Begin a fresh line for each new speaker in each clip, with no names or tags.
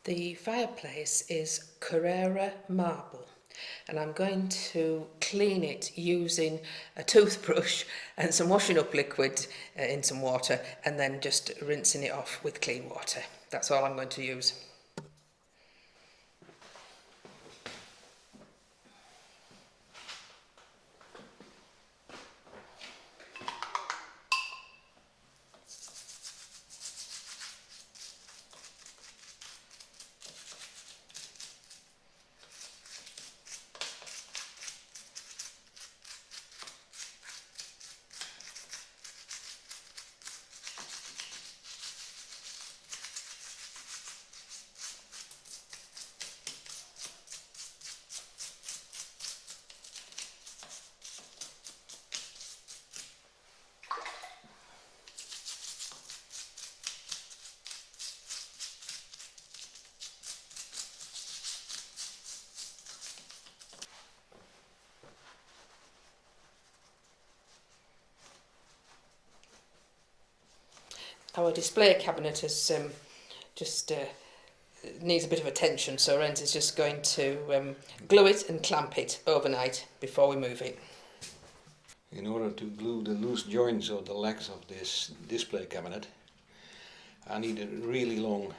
The fireplace is Carrara marble, and I'm going to clean it using a toothbrush and some washing up liquid in some water, and then just rinsing it off with clean water. That's all I'm going to use. Our display cabinet is needs a bit of attention, so Rens is just going to glue it and clamp it overnight before we move it.
In order to glue the loose joints of the legs of this display cabinet, I needed really long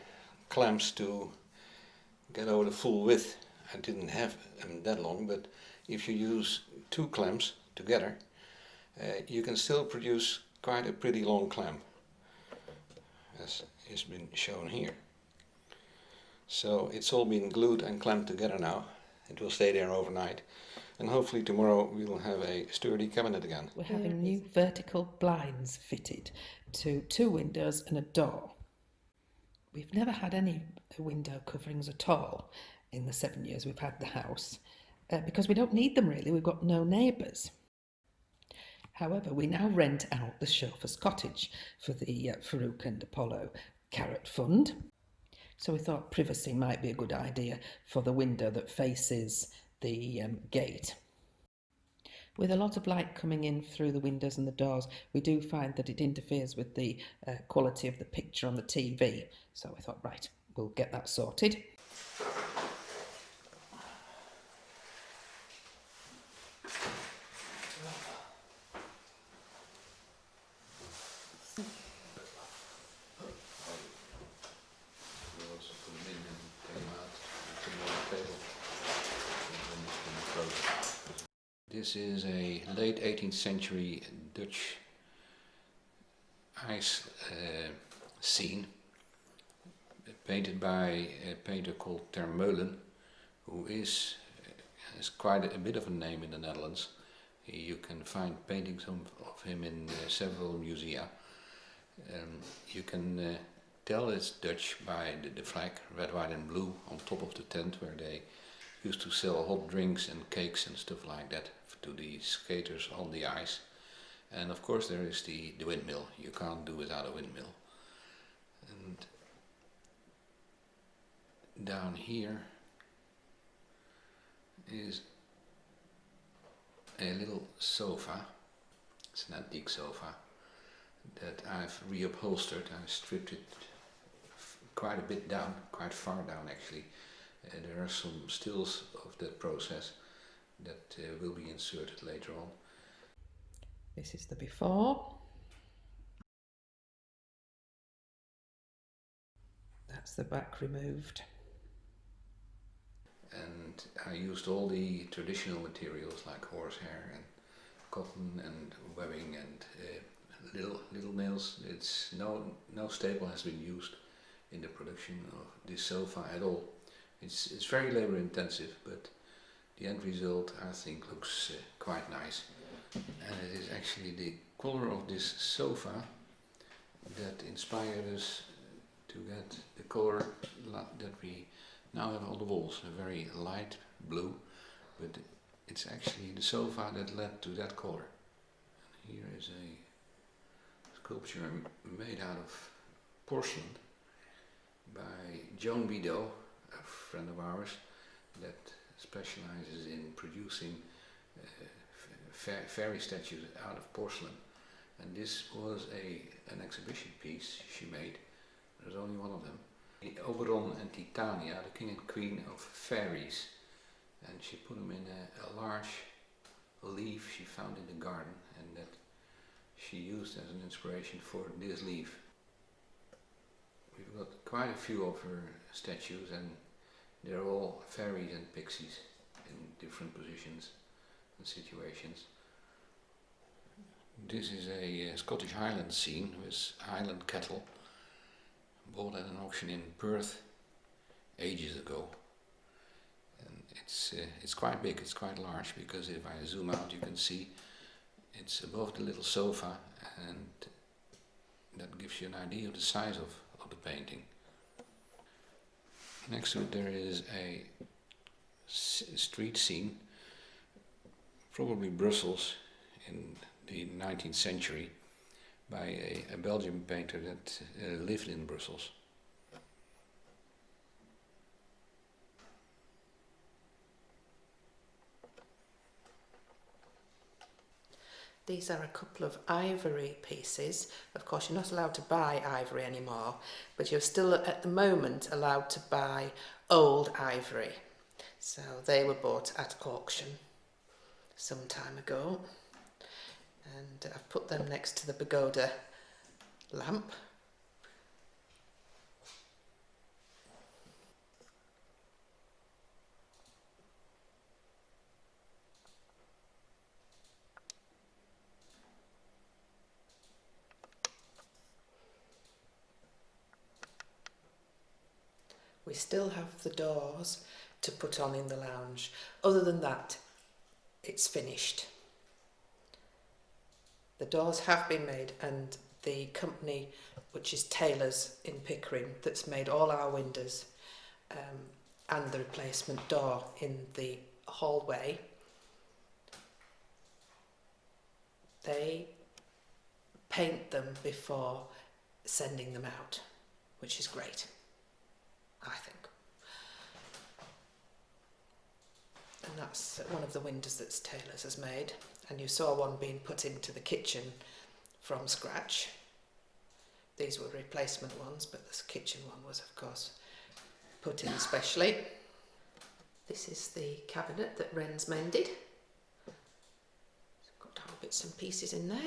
clamps to get over the full width. I didn't have them that long, but if you use two clamps together, you can still produce quite a pretty long clamp, as has been shown here. So it's all been glued and clamped together now. It will stay there overnight, and hopefully tomorrow we will have a sturdy cabinet again.
We're having new vertical blinds fitted to 2 windows and a door. We've never had any window coverings at all in the 7 years we've had the house, because we don't need them really. We've got no neighbours. However, we now rent out the chauffeur's cottage for the Farouk and Apollo Carrot Fund. So we thought privacy might be a good idea for the window that faces the gate. With a lot of light coming in through the windows and the doors, we do find that it interferes with the quality of the picture on the TV. So we thought, right, we'll get that sorted.
This is a late 18th century Dutch ice scene painted by a painter called Termeulen, who has quite a bit of a name in the Netherlands. You can find paintings of him in several musea. You can tell it's Dutch by the flag, red, white and blue, on top of the tent where they used to sell hot drinks and cakes and stuff like that to the skaters on the ice. And of course there is the windmill. You can't do without a windmill. And down here is a little sofa. It's an antique sofa that I've reupholstered. I stripped it quite a bit down, quite far down actually. There are some stills of that process that will be inserted later on.
This is the before. That's the back removed.
And I used all the traditional materials like horsehair and cotton and webbing and little nails. It's no staple has been used in the production of this sofa at all. It's very labor intensive, but the end result I think looks quite nice. And it is actually the color of this sofa that inspired us to get the color that we now have on the walls, a very light blue, but it's actually the sofa that led to that color. And here is a sculpture made out of porcelain by Joan Bideau, a friend of ours that specializes in producing fairy statues out of porcelain. And this was an exhibition piece she made. There's only one of them. Oberon and Titania, the king and queen of fairies, and she put them in a large leaf she found in the garden, and that she used as an inspiration for this leaf. We've got quite a few of her statues, and they're all fairies and pixies in different positions and situations. This is a Scottish Highland scene with Highland cattle, bought at an auction in Perth ages ago. And it's quite big, it's quite large, because if I zoom out you can see it's above the little sofa, and that gives you an idea of the size of the painting. Next to it there is a street scene, probably Brussels in the 19th century, by a Belgian painter that lived in Brussels.
These are a couple of ivory pieces. Of course, you're not allowed to buy ivory anymore, but you're still at the moment allowed to buy old ivory. So they were bought at auction some time ago, and I've put them next to the pagoda lamp. We still have the doors to put on in the lounge. Other than that, it's finished. The doors have been made, and the company, which is Taylor's in Pickering, that's made all our windows and the replacement door in the hallway, they paint them before sending them out, which is great, I think. And that's one of the windows that Taylor's has made, and you saw one being put into the kitchen from scratch. These were replacement ones, but this kitchen one was, of course, put in specially. This is the cabinet that Rens mended. It's got all bits and pieces in there.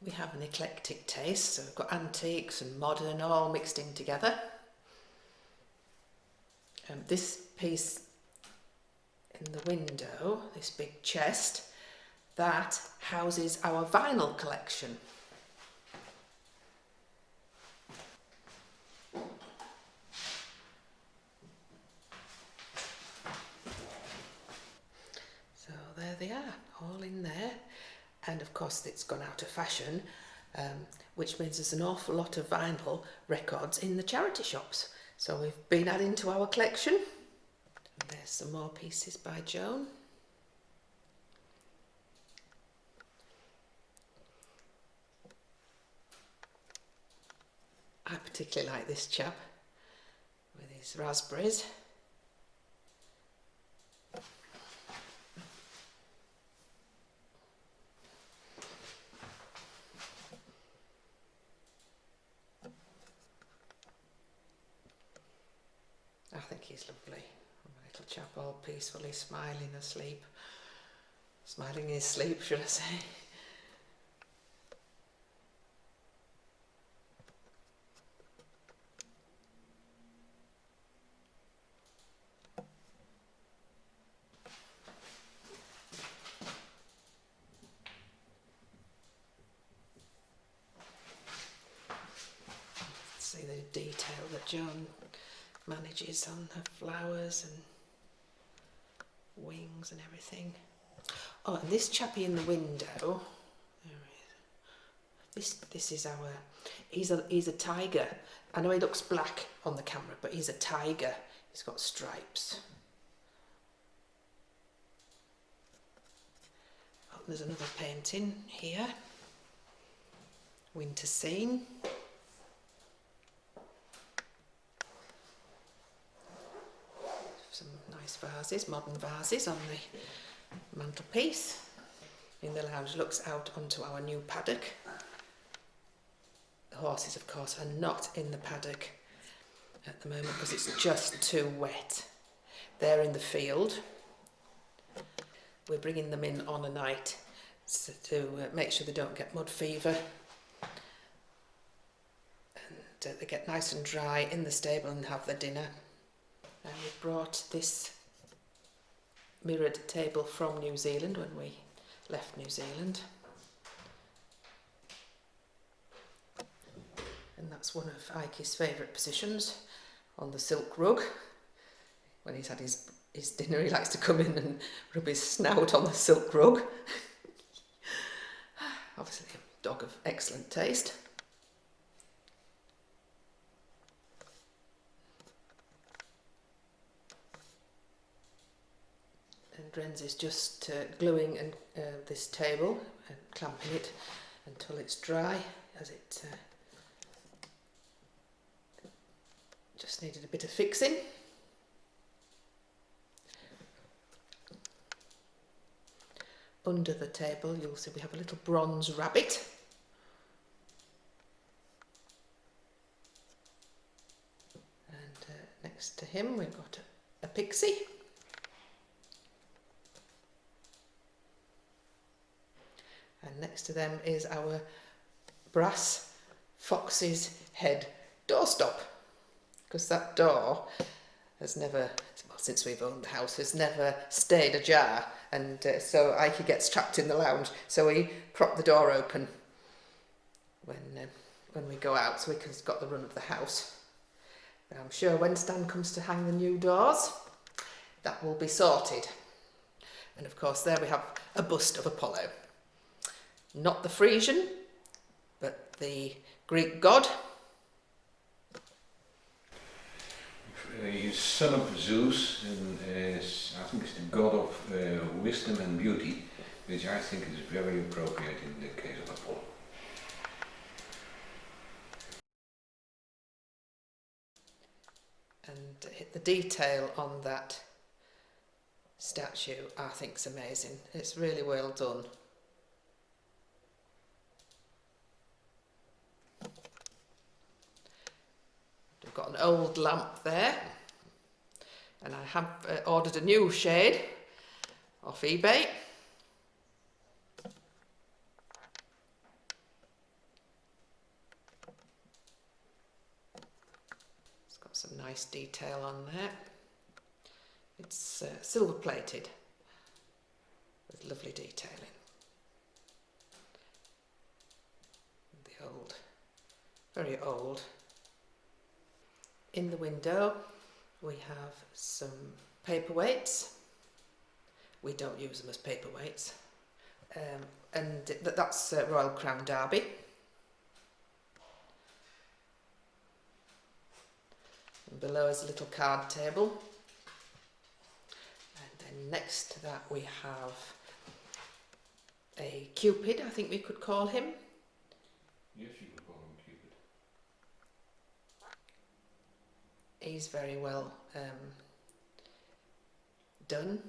We have an eclectic taste, so we've got antiques and modern all mixed in together. This piece in the window, this big chest, that houses our vinyl collection. So there they are, all in there. And of course it's gone out of fashion, which means there's an awful lot of vinyl records in the charity shops. So we've been adding to our collection. And there's some more pieces by Joan. I particularly like this chap with his raspberries. I think he's lovely. A little chap all peacefully smiling asleep. Smiling in his sleep, should I say. See the detail that Joan manages on her flowers and wings and everything. Oh, and this chappie in the window, this is our, he's a tiger. I know he looks black on the camera, but he's a tiger. He's got stripes. Oh, there's another painting here. Winter scene. Some nice vases, modern vases on the mantelpiece. in the lounge looks out onto our new paddock. The horses, of course, are not in the paddock at the moment because it's just too wet. They're in the field. We're bringing them in on a night to make sure they don't get mud fever. And they get nice and dry in the stable and have their dinner. And we brought this mirrored table from New Zealand when we left New Zealand. And that's one of Ike's favourite positions, on the silk rug. When he's had his dinner, he likes to come in and rub his snout on the silk rug. Obviously a dog of excellent taste. And Rens is just gluing this table and clamping it until it's dry, as it just needed a bit of fixing. Under the table you'll see we have a little bronze rabbit. And next to him we've got a pixie. And next to them is our brass Fox's Head doorstop, because that door has never, well, since we've owned the house, has never stayed ajar, and so Ike gets trapped in the lounge, so we prop the door open when we go out, so we can got the run of the house. But I'm sure when Stan comes to hang the new doors, that will be sorted. And of course there we have a bust of Apollo. Not the Frisian, but the Greek god.
He's son of Zeus, and I think it's the god of wisdom and beauty, which I think is very appropriate in the case of Apollo.
And the detail on that statue I think is amazing. It's really well done. We've got an old lamp there, and I have ordered a new shade off eBay. It's got some nice detail on there. It's silver plated with lovely detailing. The old, very old. In the window we have some paperweights. We don't use them as paperweights. And that's Royal Crown Derby. And below is a little card table. And then next to that we have a Cupid, I think we could call him.
Yes, you could call him Cupid.
He's very well done.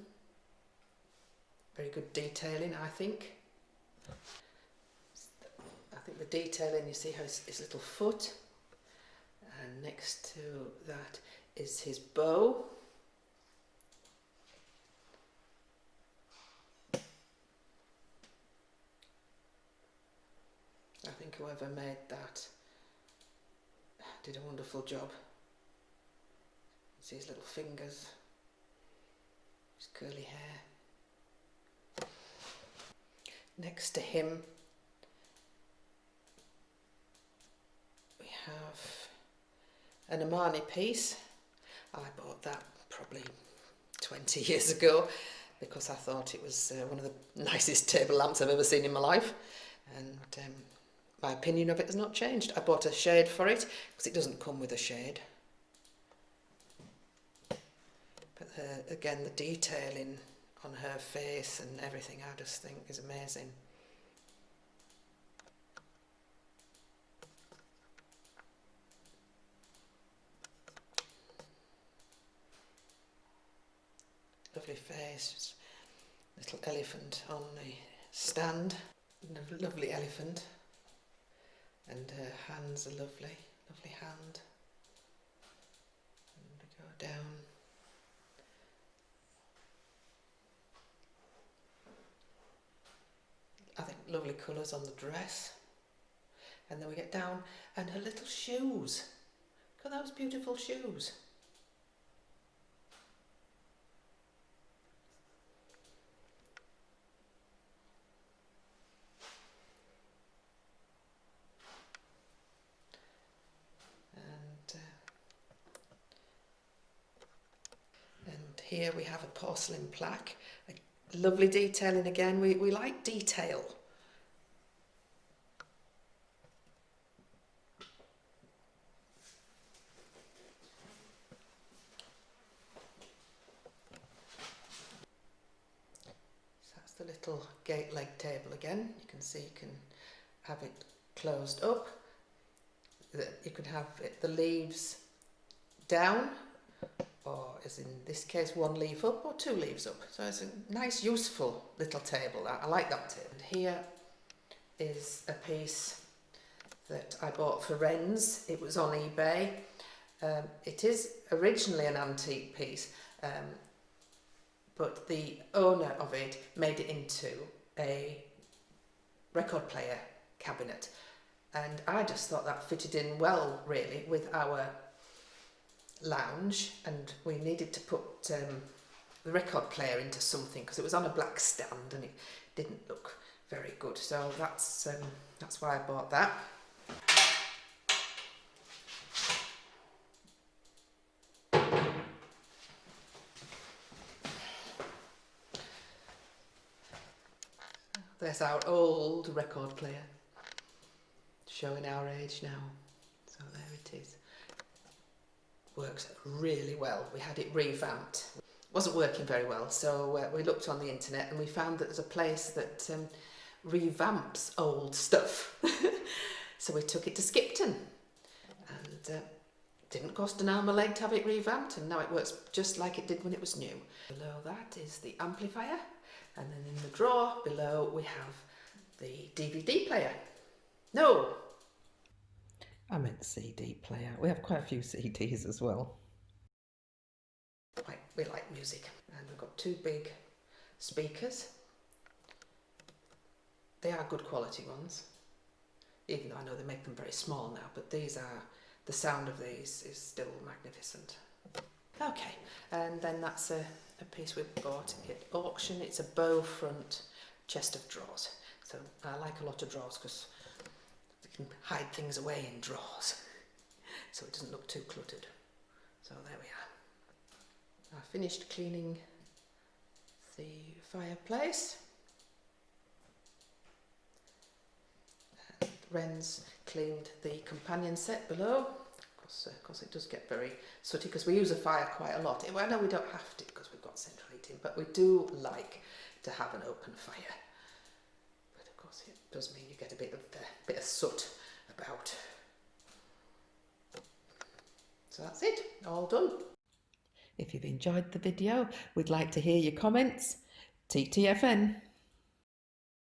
Very good detailing, I think. I think the detailing, you see how his little foot, and next to that is his bow. I think whoever made that did a wonderful job. See his little fingers, his curly hair. Next to him we have an Amani piece. I bought that probably 20 years ago because I thought it was one of the nicest table lamps I've ever seen in my life, and my opinion of it has not changed. I bought a shade for it because it doesn't come with a shade. But again, the detailing on her face and everything I just think is amazing. Lovely face, just little elephant on the stand, a lovely elephant, and her hands are lovely, lovely hand. And we go down. I think lovely colours on the dress. And then we get down, and her little shoes. Look at those beautiful shoes. And here we have a porcelain plaque. A lovely detailing again. We like detail. So that's the little gate leg table again. You can see you can have it closed up. You can have the leaves down, or as in this case, one leaf up or two leaves up. So it's a nice, useful little table. I like that table. And here is a piece that I bought for Rens. It was on eBay. It is originally an antique piece, but the owner of it made it into a record player cabinet. And I just thought that fitted in well, really, with our lounge, and we needed to put the record player into something because it was on a black stand and it didn't look very good. So that's why I bought that. There's our old record player, showing our age now. So there it is. Works really well. We had it revamped. Wasn't working very well, so we looked on the internet and we found that there's a place that revamps old stuff. So we took it to Skipton, and didn't cost an arm a leg to have it revamped, and now it works just like it did when it was new. Below that is the amplifier, and then in the drawer below we have the DVD player. No! I meant CD player. We have quite a few CDs as well. We like music. And we've got two big speakers. They are good quality ones, even though I know they make them very small now, but the sound of these is still magnificent. Okay, and then that's a piece we bought at auction. It's a bow front chest of drawers. So I like a lot of drawers because you can hide things away in drawers, so it doesn't look too cluttered. So there we are. I finished cleaning the fireplace. Rens cleaned the companion set below. Of course it does get very sooty because we use a fire quite a lot. I know we don't have to because we've got central heating, but we do like to have an open fire. But of course it does mean you get a bit of soot about. So that's it, all done. If you've enjoyed the video, we'd like to hear your comments. TTFN.